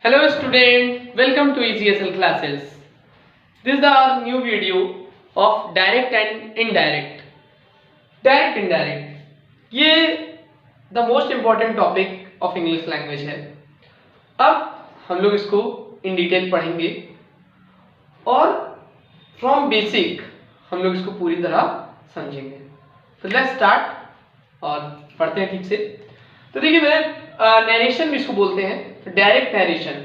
Hello student, welcome to ECSL classes. This is our new video of direct and indirect. Direct indirect ये the most important topic of English language है. अब हम लोग इसको in detail पढ़ेंगे और from basic हम लोग इसको पूरी तरह समझेंगे. तो let's start और पढ़ते हैं ठीक से. तो देखिए मैं नरेशन भी इसको बोलते हैं, डायरेक्ट नरेशन.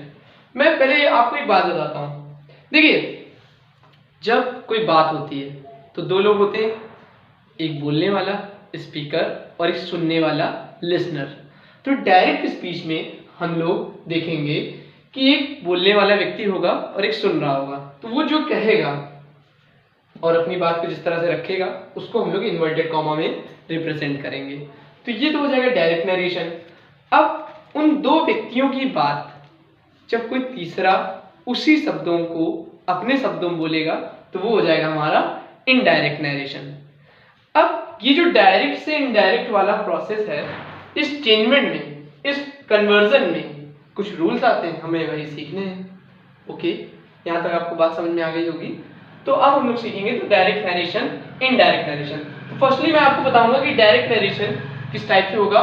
मैं पहले आपको एक बात बताता हूँ. देखिए जब कोई बात होती है तो दो लोग होते हैं, एक बोलने वाला स्पीकर और एक सुनने वाला लिसनर. तो डायरेक्ट स्पीच में हम लोग देखेंगे कि एक बोलने वाला व्यक्ति होगा और एक सुन रहा होगा. तो वो जो कहेगा और अपनी बात को जिस तरह से रखेगा उसको हम लोग इन्वर्टेड कॉमा में रिप्रेजेंट करेंगे. तो ये तो हो जाएगा डायरेक्ट नरेशन. अब उन दो व्यक्तियों की बात जब कोई तीसरा उसी शब्दों को अपने शब्दों में बोलेगा तो वो हो जाएगा हमारा इनडायरेक्ट नरेशन. अब ये जो डायरेक्ट से इनडायरेक्ट वाला प्रोसेस है, इस चेंजमेंट में, इस कन्वर्जन में कुछ रूल्स आते हैं, हमें वही सीखने हैं. ओके, यहाँ तक आपको बात समझ में आ गई होगी. तो अब हम लोग सीखेंगे तो डायरेक्ट नरेशन, इनडायरेक्ट नरेशन. तो फर्स्टली मैं आपको बताऊंगा कि डायरेक्ट नरेशन किस टाइप से होगा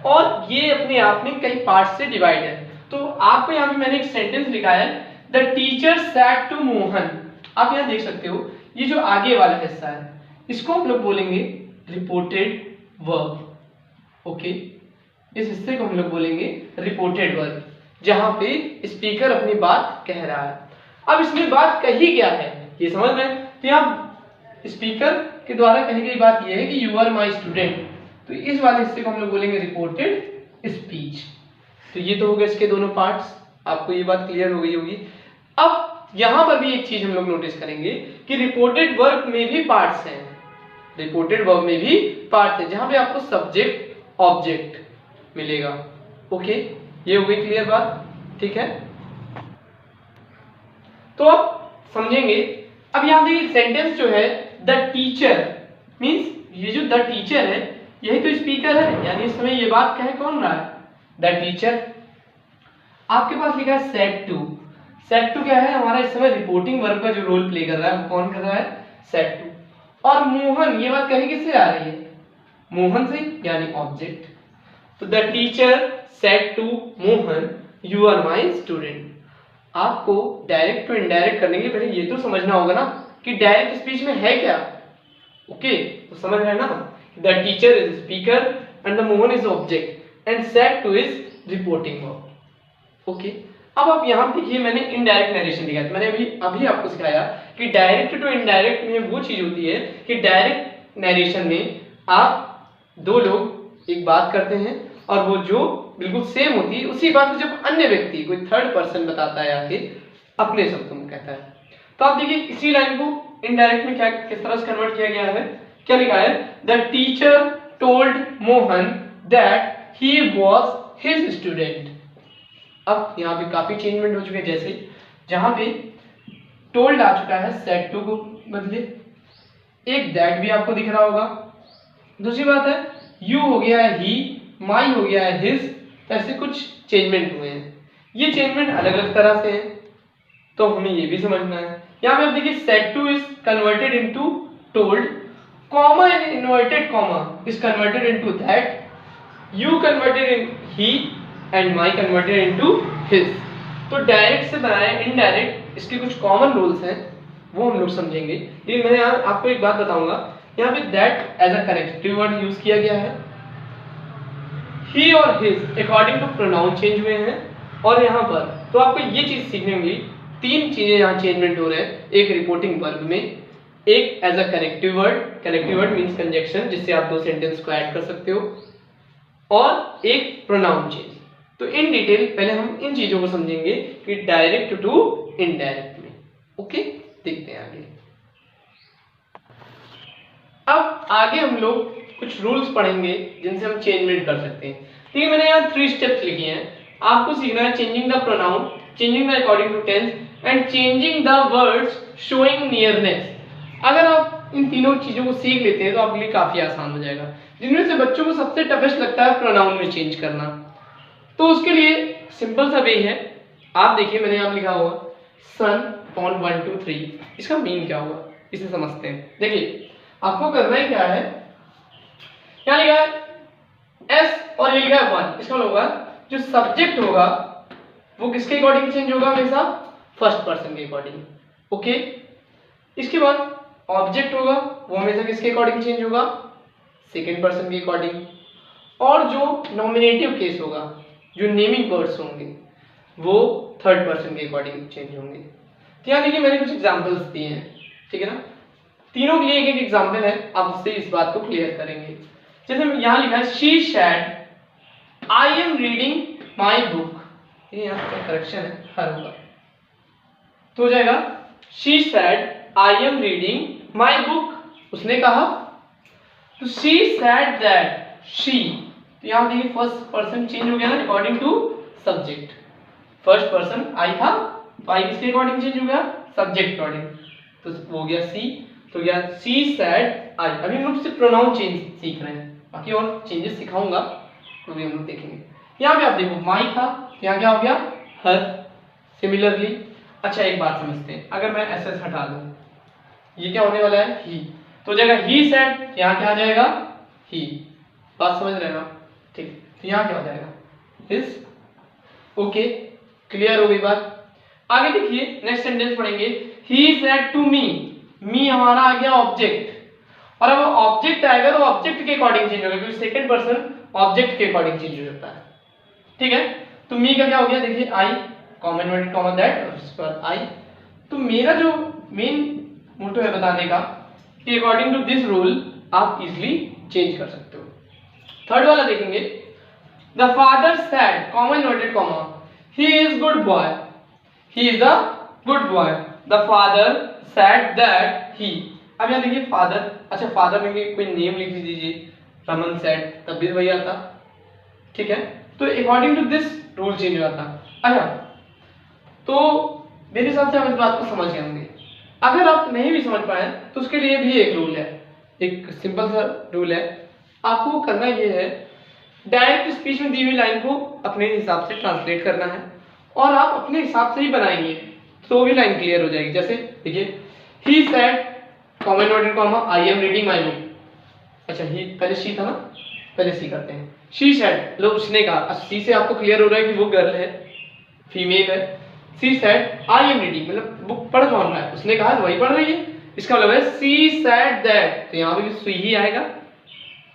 और ये अपने आप में कई पार्ट से डिवाइड है. तो आपको यहाँ पे मैंने एक सेंटेंस लिखा है, the teacher said to Mohan. आप यहाँ देख सकते हो ये जो आगे वाला हिस्सा है इसको हम लोग बोलेंगे रिपोर्टेड वर्ब. ओके, इस हिस्से को हम लोग बोलेंगे रिपोर्टेड वर्ब, जहां पे स्पीकर अपनी बात कह रहा है. अब इसमें बात कही क्या है ये समझ में. तो यहाँ स्पीकर के द्वारा कही गई बात यह है कि यू आर माई स्टूडेंट. तो इस वाले हिस्से को हम लोग बोलेंगे रिपोर्टेड स्पीच. तो ये तो हो गए इसके दोनों पार्ट्स. आपको ये बात क्लियर हो गई होगी. अब यहां पर भी एक चीज हम लोग नोटिस करेंगे कि रिपोर्टेड वर्ब में भी पार्ट्स हैं. रिपोर्टेड वर्ब में भी पार्ट्स हैं जहां पे आपको सब्जेक्ट ऑब्जेक्ट मिलेगा. ओके, ये हो गई क्लियर बात. ठीक है, तो अब समझेंगे. अब यहां देखिए सेंटेंस जो है द टीचर मींस ये जो द टीचर है यही तो स्पीकर है, यानी इस समय ये बात कह कौन रहा है, द टीचर. आपके पास लिखा है सेड टू. सेड टू क्या है, हमारा इस समय रिपोर्टिंग वर्ब का जो रोल प्ले कर रहा है वो कौन कर रहा है, सेड टू. और मोहन, ये बात कहीं किससे आ रही है, मोहन से, यानी ऑब्जेक्ट. तो the teacher said to Mohan you are my student. आपको डायरेक्ट टू इनडायरेक्ट करने के लिए पहले ये तो समझना होगा ना कि डायरेक्ट स्पीच में है क्या. ओके, तो समझ रहे हैं ना, the teacher is speaker and the Mohan is object and said two is reporting verb. Okay, अब आप यहाँ देखिए मैंने इनडायरेक्ट नरेशन दिखाया. मैंने अभी आपको सिखाया कि डायरेक्ट टू इनडायरेक्ट में वो चीज होती है कि डायरेक्ट नरेशन में आप दो लोग एक बात करते हैं और वो जो बिल्कुल सेम होती है उसी बात को जब अन्य व्यक्ति कोई थर्ड पर्सन बताता है आके अपने शब्दों में कहता है. तो आप देखिए इसी लाइन को इनडायरेक्ट में क्या किस तरह से कन्वर्ट किया गया है. क्या लिखा है, the teacher told Mohan that he was his student. अब यहाँ पे काफी चेंजमेंट हो चुके हैं. जैसे जहां पे टोल्ड आ चुका है सेड टू को बदले, एक दैट भी आपको दिख रहा होगा. दूसरी बात है यू हो गया है ही, माई हो गया है हिज. ऐसे कुछ चेंजमेंट हुए हैं. ये चेंजमेंट अलग अलग तरह से हैं तो हमें ये भी समझना है. यहाँ पे आप देखिए said two is converted into told, comma and inverted comma is converted into that, you converted in he and my converted into his. तो डायरेक्ट से बनाया इनडायरेक्ट, इसके कुछ कॉमन रूल्स हैं वो हम लोग समझेंगे. लेकिन मैं यहाँ आपको एक बात बताऊंगा, यहाँ पे that as a connective word use किया गया है. ही और his according to pronoun change हुए हैं. और यहाँ पर तो आपको ये चीज सीखने मिली, तीन चीजें यहाँ चेंजमेंट हो रहे हैं. एक रिपोर्टिंग वर्ब में, एक as a connective word, connective word means conjunction जिससे आप दो सेंटेंस को ऐड कर सकते हो, और एक प्रोनाउन चेंज. तो इन डिटेल पहले हम इन चीजों को समझेंगे कि डायरेक्ट टू इनडायरेक्ट में. ओके, देखते हैं आगे. अब आगे हम लोग कुछ रूल्स पढ़ेंगे जिनसे हम चेंजमेंट कर सकते हैं. ठीक है, मैंने यहाँ 3 स्टेप्स लिखे हैं. आपको सीखना है changing the pronoun, changing the according to tense and changing the words showing nearness. अगर आप इन तीनों चीजों को सीख लेते हैं तो आपके लिए काफी आसान हो जाएगा. जिनमें से बच्चों को सबसे टफेस्ट लगता है प्रोनाउन में चेंज करना. तो उसके लिए सिंपल सा वे है आप देखिए मैंने यहाँ लिखा हुआ सन पॉन 1 2 3, इसका मीन क्या हुआ इसे समझते हैं। देखिए आपको करना ही क्या है, यहाँ लिखा है एस और ये लिखा है 1, इसका मतलब होगा जो सब्जेक्ट होगा वो किसके अकॉर्डिंग चेंज होगा, हमेशा फर्स्ट पर्सन के अकॉर्डिंग। ओके, इसके बाद ऑब्जेक्ट होगा वो हमेशा किसके अकॉर्डिंग चेंज होगा, सेकेंड पर्सन के अकॉर्डिंग। और जो नॉमिनेटिव केस होगा, जो नेमिंग वर्ड्स होंगे वो थर्ड पर्सन के अकॉर्डिंग चेंज होंगे। तो यहाँ देखिए मैंने कुछ एग्जांपल्स दिए हैं, ठीक है ना, तीनों के लिए एक एक एग्जांपल है, आप उससे इस बात को क्लियर करेंगे। जैसे यहाँ लिखा है she said I am reading my book, ये यहाँ पे करेक्शन है, हर होगा तो हो जाएगा she said I am reading my book, उसने कहा। तो शी सैड दैट शी, तो यहाँ देखिए फर्स्ट पर्सन चेंज हो गया ना according to subject, first person I था तो आई किसके अकॉर्डिंग चेंज हो गया, सब्जेक्ट अकॉर्डिंग, तो हो गया सी, तो गया सी सैड आई। अभी हम लोग सिर्फ प्रोनाउन चेंज सीख रहे हैं, बाकी और चेंजेस सिखाऊंगा तो भी हम लोग देखेंगे। यहाँ पे आप देखो माई था, यहाँ क्या हो गया हर, सिमिलरली। अच्छा एक बात समझते हैं, अगर मैं एस एस हटा दूं ये क्या होने वाला है ही, तो जगह ही सैड यहाँ क्या आ जाएगा ही, बात समझ रहे हैं ना, ठीक। तो यहाँ क्या हो जाएगा हिज। ओके क्लियर हो गई बात। आगे देखिए नेक्स्ट सेंटेंस पढ़ेंगे, ही सैड टू मी, मी हमारा आ गया ऑब्जेक्ट, और अब ऑब्जेक्ट आएगा तो ऑब्जेक्ट के अकॉर्डिंग चेंज होगा क्योंकि सेकंड पर्सन ऑब्जेक्ट के अकॉर्डिंग चेंज हो जाता है, ठीक है। तो मी का क्या हो गया, देखिए आई कॉमन वर्ड कॉमन दैट और उसके बाद आई। तो मेरा जो मेन मोटो है बताने का कि अकॉर्डिंग टू दिस रूल आप इजीली चेंज कर सकते हो। थर्ड वाला देखेंगे, the father sad comma inverted comma he is good boy, he is a good boy, the father sad that he. अब यहाँ देखिए फादर, अच्छा फादर में कोई नेम लिख दीजिए, रमन सैड, तब भी वही आता, ठीक है। तो according to this rule change हो जाता। अच्छा तो मेरे हिसाब से आप इस बात को समझ गए होंगे। अगर आप नहीं भी समझ पाए तो उसके लिए भी एक रूल है, एक सिंपल सा रूल है। आपको करना ये है, डायरेक्ट स्पीच में दी हुई लाइन को अपने हिसाब से ट्रांसलेट करना है और आप अपने हिसाब से ही बनाएंगे तो भी लाइन क्लियर हो जाएगी। जैसे देखिए he said comma inverted comma I am reading my book, अच्छा ही पहले शी था ना, पहले सी करते हैं। शी सैड लो उसने कहा, सी से आपको क्लियर हो रहा है कि वो गर्ल है, फीमेल है। सी सैड आई एम रीडिंग मतलब बुक पढ़ कौन रहा है, उसने कहा वही पढ़ रही है, इसका मतलब है सी सैड दैट, तो यहाँ पे भी सी ही आएगा।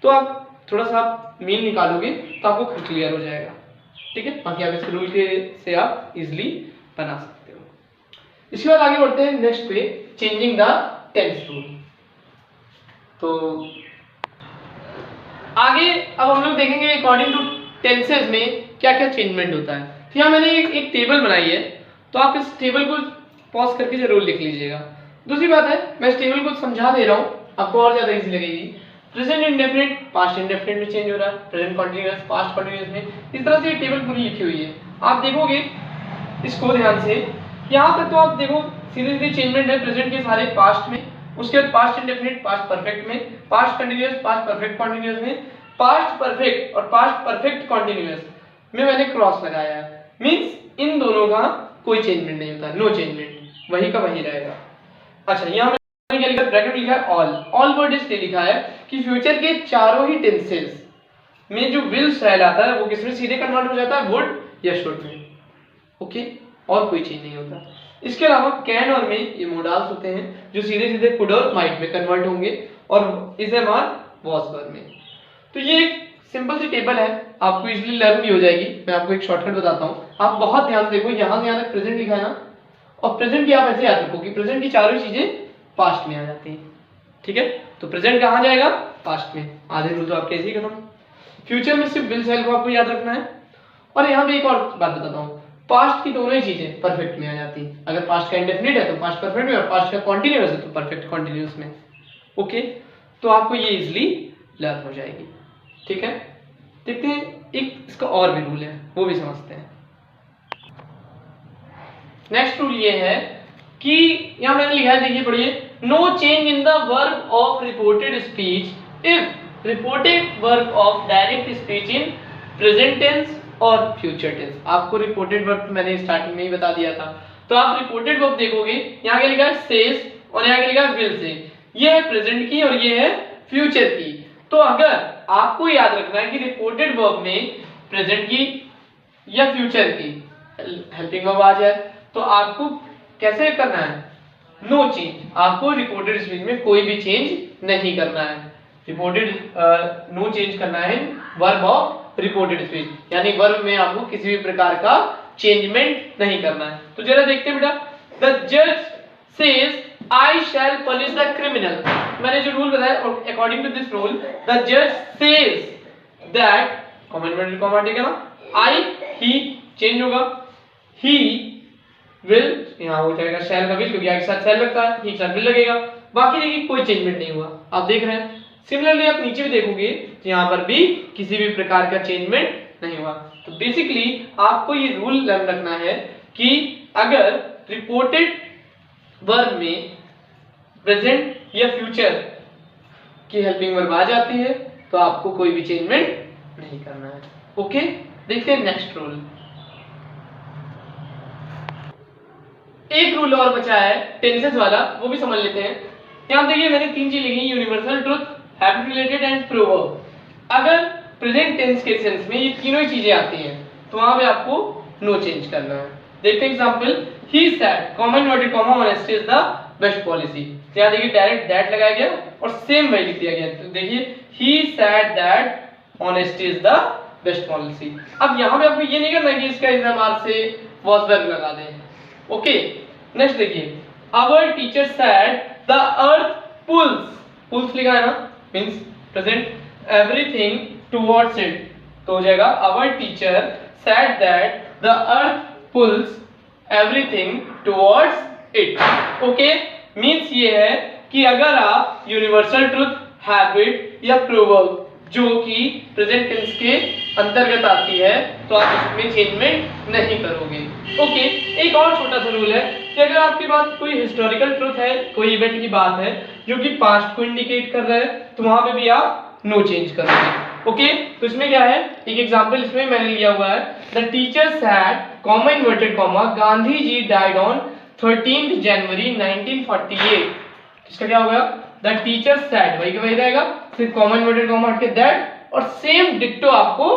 तो आप थोड़ा सा मीन निकालोगे तो आपको खुद क्लियर हो जाएगा, ठीक है। बाकी आप इस रूल के से आप इजिली बना सकते हो। इसके बाद आगे बढ़ते हैं नेक्स्ट पे, चेंजिंग द टेंस रूल। तो आगे अब हम लोग देखेंगे अकॉर्डिंग टू टेंसेस में क्या क्या चेंजमेंट होता है। तो यहाँ मैंने एक टेबल बनाई है, तो आप इस टेबल को पॉज करके जरूर लिख लीजिएगा। दूसरी बात है मैं इस टेबल को समझा दे रहा हूँ, आपको और ज्यादा इजी लगेगी। प्रेजेंट इंडेफिनिट पास्ट इंडेफिनिट में चेंज हो रहा है, प्रेजेंट कॉन्टिन्यूअस पास्ट कॉन्टिन्यूअस में, इस तरह से ये टेबल पूरी लिखी हुई है। आप देखोगे इसको ध्यान से, यहाँ तक तो आप देखो सीधे सीधे चेंजमेंट है प्रेजेंट के सारे पास्ट में, उसके बाद पास्ट इंडेफिनिट पास्ट परफेक्ट में, past continuous past perfect continuous में, पास्ट परफेक्ट और पास्ट परफेक्ट कॉन्टिन्यूअस में मैंने क्रॉस लगाया है, मींस इन दोनों का कोई चेंजमेंट नहीं होता, नो चेंजमेंट, वही का वही रहेगा। अच्छा यहाँ मैंने क्या लिखा, ब्रैकेट लिखा है ऑल वर्ड इसलिए लिखा है कि फ्यूचर के चारों ही टेंसेस में जो विल शैल आता है वो किसमें सीधे कन्वर्ट हो जाता है, वुड या शुड में, ओके, और कोई चेंज नहीं होता। इसके अलावा कैन और में ये मोडाल्स होते हैं जो सीधे सीधे कुड और माइट में कन्वर्ट होंगे और is am are was were में। तो ये एक सिंपल सी टेबल है, आपको इजीली लर्न भी हो जाएगी। मैं आपको एक शॉर्टकट बताता हूँ, आप बहुत ध्यान से देखो, यहाँ से यहाँ तक प्रेजेंट लिखा है ना, और प्रेजेंट की आप ऐसे याद रखो कि प्रेजेंट की चारों चीजें पास्ट में आ जाती हैं, ठीक है। तो प्रेजेंट कहाँ जाएगा, पास्ट में, आधे रूल तो आपके ऐसे ही खत्म। फ्यूचर में सिर्फ विल शैल को आपको याद रखना है। और यहाँ पे एक और बात बताता हूँ, पास्ट की दोनों ही चीजें परफेक्ट में आ जाती हैं। अगर पास्ट का इंडेफिनिट है तो पास्ट परफेक्ट में, और पास्ट का कॉन्टिन्यूअस है तो परफेक्ट कॉन्टिन्यूअस में, ओके। तो आपको ये इजिली लर्न हो जाएगी, ठीक है। देखते हैं एक इसका और भी रूल है, वो भी समझते हैं। नेक्स्ट रूल ये है कि यहां मैंने लिखा है, देखिए पढ़िए, no change in the verb of reported speech if reported verb of direct speech in present tense और फ्यूचर टेंस। आपको रिपोर्टेड वर्ब मैंने स्टार्टिंग में ही बता दिया था। तो आप रिपोर्टेड वर्ब देखोगे, यहाँ क्या लिखा है सेज और यहाँ क्या लिखा है विल से। ये है प्रेजेंट की और ये है फ्यूचर की। तो अगर आपको याद रखना है कि रिपोर्टेड वर्ब में प्रेजेंट की या फ्यूचर की हेल्पिंग वर्ब आ जाए तो आपको कैसे करना है, नो चेंज। आपको रिपोर्टेड स्पीच में कोई भी चेंज नहीं करना है। रिपोर्टेड नो चेंज करना है वर्ब ऑफ रिपोर्टेड स्पीच, यानी वर्ब में आपको किसी भी प्रकार का चेंजमेंट नहीं करना है। तो जरा देखते हैं बेटा, द जज says I shall punish the criminal. मैंने जो रूल बताया, according to this rule the जज सेज दैट, कमेंट कॉमा ठीक है ना, आई ही चेंज होगा, ही विल यहाँ हो जाएगा शैल का विल, क्योंकि एक साथ शैल लगता है, ही साथ विल लगेगा। बाकी देखिए कोई चेंजमेंट नहीं हुआ, आप देख रहे हैं। सिमिलरली आप नीचे भी देखोगे तो यहाँ पर भी किसी भी प्रकार का चेंजमेंट नहीं हुआ। तो बेसिकली आपको ये रूल लर्न रखना है कि अगर रिपोर्टेड वर्ब में प्रेजेंट या फ्यूचर की हेल्पिंग वर्ब आ जाती है तो आपको कोई भी चेंजमेंट नहीं करना है। ओके, देखते हैं नेक्स्ट रूल। एक रूल और बचा है टेंसेस वाला, वो भी समझ लेते हैं। यहाँ देखिए मैंने 3 चीज लिखी, universal truth, habit related and proverb. अगर प्रेजेंट टेंस के सेंस में ये तीनों ही चीजें आती हैं तो वहां पे आपको नो चेंज करना है। देखते हैं example, he said comma inverted comma honesty is the best policy. यहाँ देखिए डायरेक्ट दैट लगाया गया और सेम वही लिख दिया गया। तो देखिए he said that honesty is the best policy. अब यहाँ पे आपको ये नहीं करना कि इसका इस्तेमाल से वाज वर्ब लगा दें। ओके, नेक्स्ट देखिए, our teacher said the earth pulls, pulls लिखा है ना, means present everything towards it, तो हो जाएगा our teacher said that the earth pulls everything towards it. Okay, means ये है कि अगर आप यूनिवर्सल ट्रुथ, हैबिट या प्रोवर्ब जो कि प्रेजेंट टेंस के अंतर्गत आती है तो आप इसमें चेंजमेंट नहीं करोगे। ओके, एक और छोटा सा रूल है कि अगर आपके पास कोई हिस्टोरिकल ट्रुथ है, कोई इवेंट की बात है जो कि पास्ट को इंडिकेट कर रहा है तो वहां पे भी आप नो चेंज करोगे। ओके, तो इसमें क्या है, एक एग्जांपल इसमें मैंने लिया हुआ है, the teacher said comma inverted comma Gandhi ji died on 13 January 1948। इसका क्या होगा, द टीचर सेड वही का वही रहेगा, फिर कॉमा इन्वर्टेड कॉमा हट के दैट और सेम डिक्टो आपको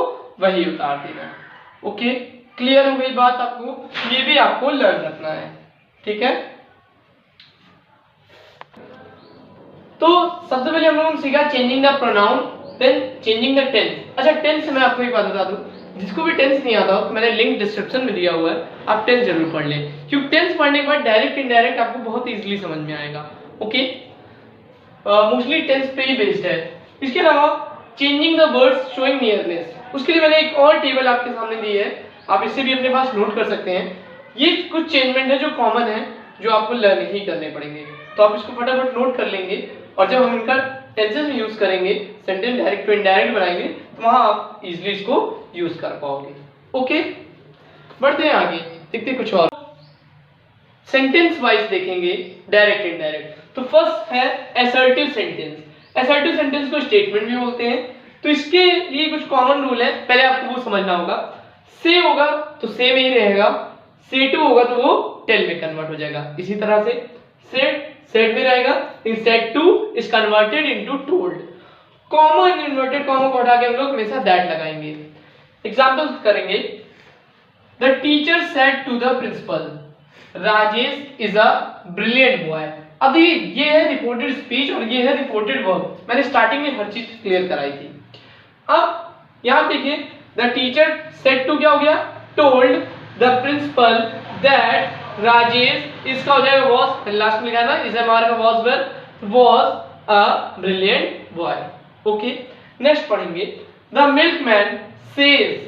वही उतार देना। ओके, क्लियर हो गई बात आपको, ये भी आपको लर्न रखना है, ठीक है। तो सबसे पहले हम लोगों ने सीखा changing the pronoun, then changing the tense. अच्छा, टेंस में आपको एक बात बता दूं, जिसको भी टेंस नहीं आता हो तो मैंने लिंक डिस्क्रिप्शन में दिया हुआ है, आप टेंस जरूर पढ़ लें, क्योंकि टेंस पढ़ने के बाद डायरेक्ट इनडायरेक्ट आपको बहुत इजीली समझ में आएगा। ओके, मोस्टली टेंस पे ही बेस्ड है। इसके अलावा changing the words showing nearness, उसके लिए मैंने एक और टेबल आपके सामने दी है, आप इससे भी अपने पास नोट कर सकते हैं। ये कुछ चेंजमेंट है जो कॉमन है, जो आपको लर्न ही करने पड़ेंगे, तो आप इसको फटाफट नोट कर लेंगे और जब हम इनका टेंसेस में यूज करेंगे, सेंटेंस डायरेक्ट टू इनडायरेक्ट बनाएंगे तो वहां आप इजीली इसको यूज कर पाओगे। ओके, बढ़ते हैं आगे, देखते हैं कुछ और सेंटेंस वाइज देखेंगे, डायरेक्ट इनडायरेक्ट। तो फर्स्ट है असर्टिव सेंटेंस। असर्टिव सेंटेंस को स्टेटमेंट भी बोलते हैं। तो इसके लिए कुछ कॉमन रूल है, पहले आपको वो समझना होगा। से होगा तो से में ही रहेगा, से टू होगा तो वो टेल में कन्वर्ट हो जाएगा। इसी तरह से सेड सेड में रहेगा, instead two is converted into told. Comma and inverted comma को हटा के हम लोग हमेशा दैट लगाएंगे। एग्जांपल्स करेंगे, the teacher said to the principal Rajesh is a brilliant boy. अब ये है रिपोर्टेड स्पीच और ये है रिपोर्टेड वर्ब, मैंने स्टार्टिंग में हर चीज क्लियर कराई थी। अब यहां देखिए, द टीचर सेड टू क्या हो गया, told the principal that Rajesh, इसका हो जाएगा वाज, लास्ट में लिखा है ना, इज हमारा का was a brilliant boy. Okay, next पढ़ेंगे, the milkman says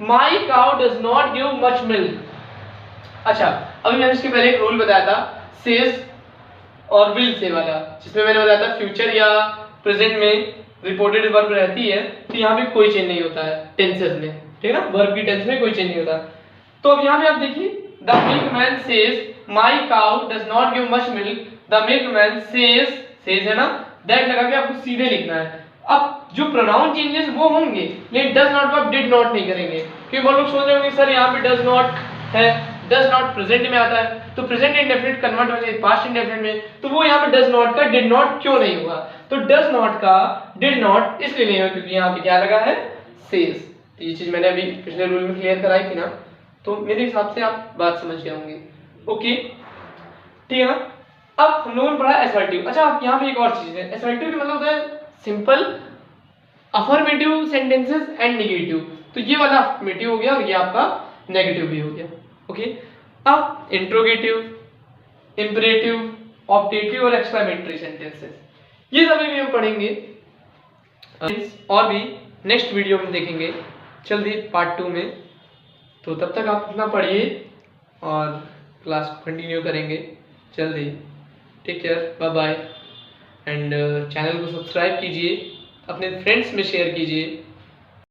my cow does not give much milk. अच्छा, अभी मैंने इसके पहले एक रूल बताया था सेज और विल से वाला, जिसमें मैंने बताया था फ्यूचर या प्रेजेंट में रिपोर्टेड वर्ब रहती है तो यहाँ पे कोई चेंज नहीं होता है टेंसेस में, ठीक है ना, वर्ब की टेंस में कोई चेंज नहीं होता। तो अब यहाँ पे आप देखिए, the milkman says my cow does not give much milk, the milkman says है ना, दैट लगा के आपको सीधे लिखना है। अब जो प्रोनाउन चेंजेस वो होंगे, लेकिन डज नॉट को आप डिड नॉट नहीं करेंगे, क्योंकि बहुत लोग सोच रहे होंगे सर यहाँ पे डज नॉट है, डज नॉट प्रेजेंट में आता है, तो प्रेजेंट इंडेफिनिट कन्वर्ट हो जाए पास्ट इंडेफिनिट में, तो वो यहाँ पे डज नॉट का डिड नॉट क्यों नहीं हुआ? तो डज नॉट का डिड नॉट इसलिए नहीं हुआ क्योंकि यहाँ पे क्या लगा है? सेज। तो ये चीज मैंने अभी पिछले रूल में क्लियर कराई थी ना, तो मेरे हिसाब से आप बात समझ गए होंगे। ओके, ठीक है ना। अब हम लोगों ने पढ़ा असर्टिव। अच्छा, आप यहाँ पे एक और चीज है, असर्टिव का मतलब होता है simple affirmative sentences and negative. तो ये वाला अफर्मेटिव हो गया और ये आपका नेगेटिव भी हो गया। ओके, अब इंट्रोगेटिव, इंपरेटिव, ऑप्टेटिव और एक्सक्लेमेटरी सेंटेंसेस, ये सभी भी हम पढ़ेंगे और भी नेक्स्ट वीडियो में देखेंगे जल्दी पार्ट 2 में। तो तब तक आप अपना पढ़िए और क्लास को कंटिन्यू करेंगे जल्दी। Take care, bye bye, and channel को सब्सक्राइब कीजिए, अपने फ्रेंड्स में शेयर कीजिए।